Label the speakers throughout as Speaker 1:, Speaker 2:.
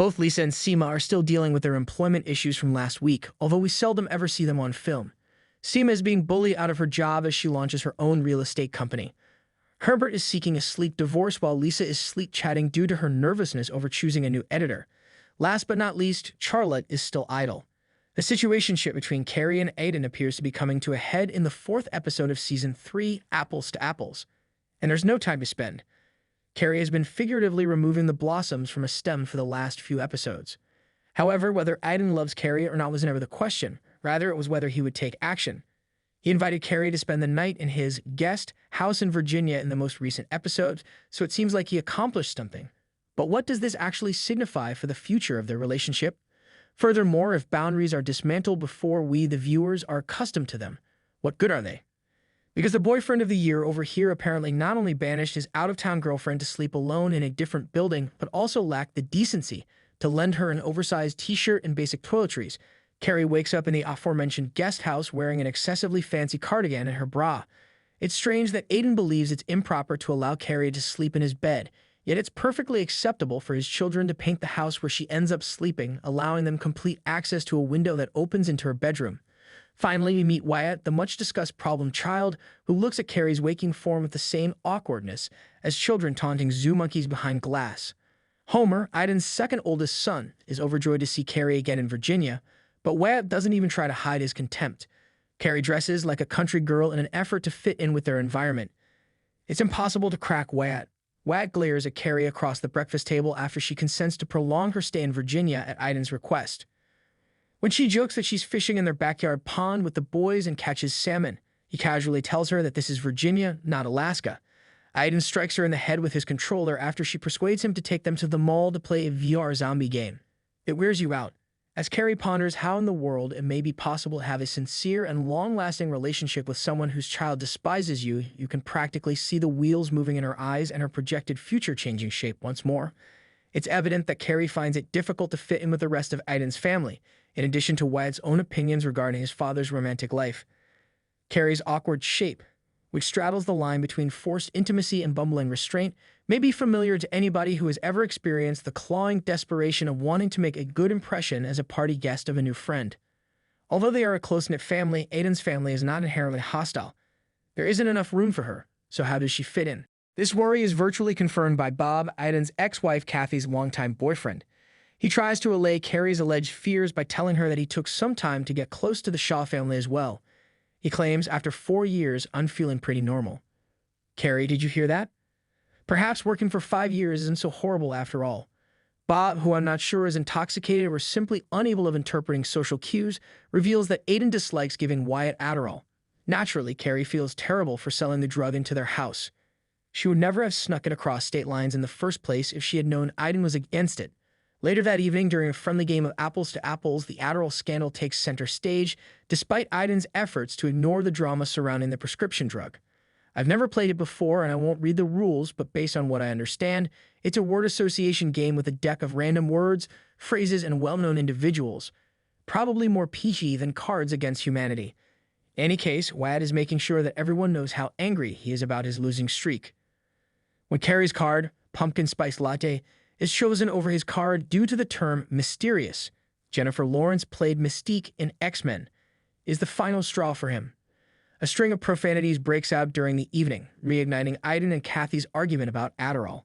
Speaker 1: Both Lisa and Seema are still dealing with their employment issues from last week, although we seldom ever see them on film. Seema is being bullied out of her job as she launches her own real estate company. Herbert is seeking a sleek divorce while Lisa is sleep-chatting due to her nervousness over choosing a new editor. Last but not least, Charlotte is still idle. The situationship between Carrie and Aiden appears to be coming to a head in the 4th episode of Season 3, Apples to Apples. And there's no time to spend. Carrie has been figuratively removing the blossoms from a stem for the last few episodes. However, whether Aiden loves Carrie or not was never the question. Rather, it was whether he would take action. He invited Carrie to spend the night in his guest house in Virginia in the most recent episode, so it seems like he accomplished something. But what does this actually signify for the future of their relationship? Furthermore, if boundaries are dismantled before we, the viewers, are accustomed to them, what good are they? Because the boyfriend of the year over here apparently not only banished his out-of-town girlfriend to sleep alone in a different building, but also lacked the decency to lend her an oversized t-shirt and basic toiletries. Carrie wakes up in the aforementioned guest house wearing an excessively fancy cardigan and her bra. It's strange that Aiden believes it's improper to allow Carrie to sleep in his bed, yet it's perfectly acceptable for his children to paint the house where she ends up sleeping, allowing them complete access to a window that opens into her bedroom. Finally, we meet Wyatt, the much-discussed problem child, who looks at Carrie's waking form with the same awkwardness as children taunting zoo monkeys behind glass. Homer, Aiden's second oldest son, is overjoyed to see Carrie again in Virginia, but Wyatt doesn't even try to hide his contempt. Carrie dresses like a country girl in an effort to fit in with their environment. It's impossible to crack Wyatt. Wyatt glares at Carrie across the breakfast table after she consents to prolong her stay in Virginia at Aiden's request. When she jokes that she's fishing in their backyard pond with the boys and catches salmon, he casually tells her that this is Virginia, not Alaska. Aiden strikes her in the head with his controller after she persuades him to take them to the mall to play a VR zombie game. It wears you out. As Carrie ponders how in the world it may be possible to have a sincere and long-lasting relationship with someone whose child despises you, you can practically see the wheels moving in her eyes and her projected future changing shape once more. It's evident that Carrie finds it difficult to fit in with the rest of Aiden's family, in addition to Wyatt's own opinions regarding his father's romantic life. Carrie's awkward shape, which straddles the line between forced intimacy and bumbling restraint, may be familiar to anybody who has ever experienced the clawing desperation of wanting to make a good impression as a party guest of a new friend. Although they are a close-knit family, Aiden's family is not inherently hostile. There isn't enough room for her, so how does she fit in? This worry is virtually confirmed by Bob, Aiden's ex-wife Kathy's longtime boyfriend. He tries to allay Carrie's alleged fears by telling her that he took some time to get close to the Shaw family as well. He claims after 4 years, I'm feeling pretty normal. Carrie, did you hear that? Perhaps working for 5 years isn't so horrible after all. Bob, who I'm not sure is intoxicated or simply unable of interpreting social cues, reveals that Aiden dislikes giving Wyatt Adderall. Naturally, Carrie feels terrible for selling the drug into their house. She would never have snuck it across state lines in the first place if she had known Aiden was against it. Later that evening, during a friendly game of Apples to Apples, the Adderall scandal takes center stage, despite Aiden's efforts to ignore the drama surrounding the prescription drug. I've never played it before, and I won't read the rules, but based on what I understand, it's a word association game with a deck of random words, phrases, and well-known individuals. Probably more peachy than Cards Against Humanity. In any case, Wyatt is making sure that everyone knows how angry he is about his losing streak. When Carrie's card, Pumpkin Spice Latte, is chosen over his card due to the term mysterious, Jennifer Lawrence played Mystique in X-Men, is the final straw for him. A string of profanities breaks out during the evening, reigniting Aiden and Kathy's argument about Adderall.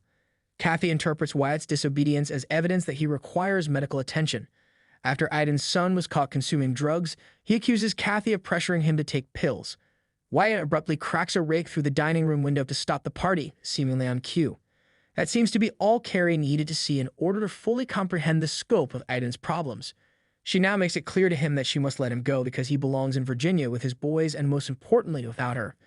Speaker 1: Kathy interprets Wyatt's disobedience as evidence that he requires medical attention. After Aiden's son was caught consuming drugs, he accuses Kathy of pressuring him to take pills. Wyatt abruptly cracks a rake through the dining room window to stop the party, seemingly on cue. That seems to be all Carrie needed to see in order to fully comprehend the scope of Aiden's problems. She now makes it clear to him that she must let him go because he belongs in Virginia with his boys and most importantly without her.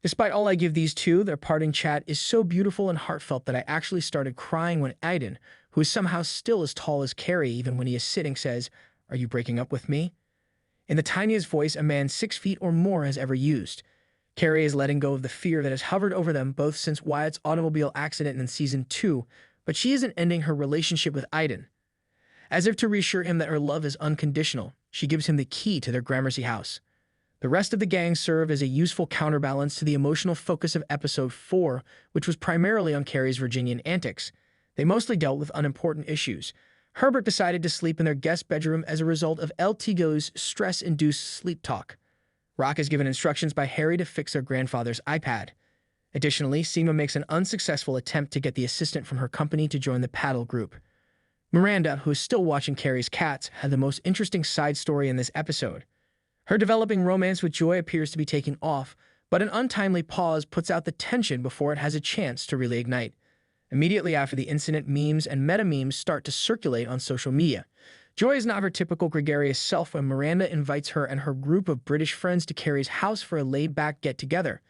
Speaker 1: Despite all I give these two, their parting chat is so beautiful and heartfelt that I actually started crying when Aiden, who is somehow still as tall as Carrie even when he is sitting, says, "Are you breaking up with me?" In the tiniest voice a man 6 feet or more has ever used. Carrie is letting go of the fear that has hovered over them both since Wyatt's automobile accident in Season 2, but she isn't ending her relationship with Aiden. As if to reassure him that her love is unconditional, she gives him the key to their Gramercy house. The rest of the gang serve as a useful counterbalance to the emotional focus of Episode 4, which was primarily on Carrie's Virginian antics. They mostly dealt with unimportant issues. Herbert decided to sleep in their guest bedroom as a result of El Tigo's stress-induced sleep talk. Rock is given instructions by Harry to fix their grandfather's iPad. Additionally, Seema makes an unsuccessful attempt to get the assistant from her company to join the paddle group. Miranda, who is still watching Carrie's cats, had the most interesting side story in this episode. Her developing romance with Joy appears to be taking off, but an untimely pause puts out the tension before it has a chance to really ignite. Immediately after the incident, memes and meta-memes start to circulate on social media. Joy is not her typical gregarious self when Miranda invites her and her group of British friends to Carrie's house for a laid-back get-together.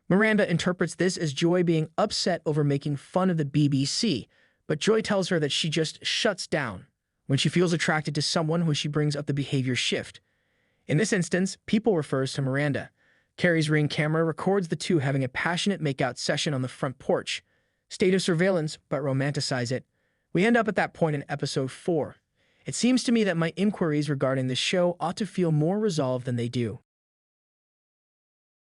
Speaker 1: Miranda interprets this as Joy being upset over making fun of the BBC, but Joy tells her that she just shuts down when she feels attracted to someone who she brings up the behavior shift. In this instance, people refers to Miranda. Carrie's Ring camera records the two having a passionate make-out session on the front porch. State of surveillance, but romanticize it. We end up at that point in episode 4. It seems to me that my inquiries regarding this show ought to feel more resolved than they do.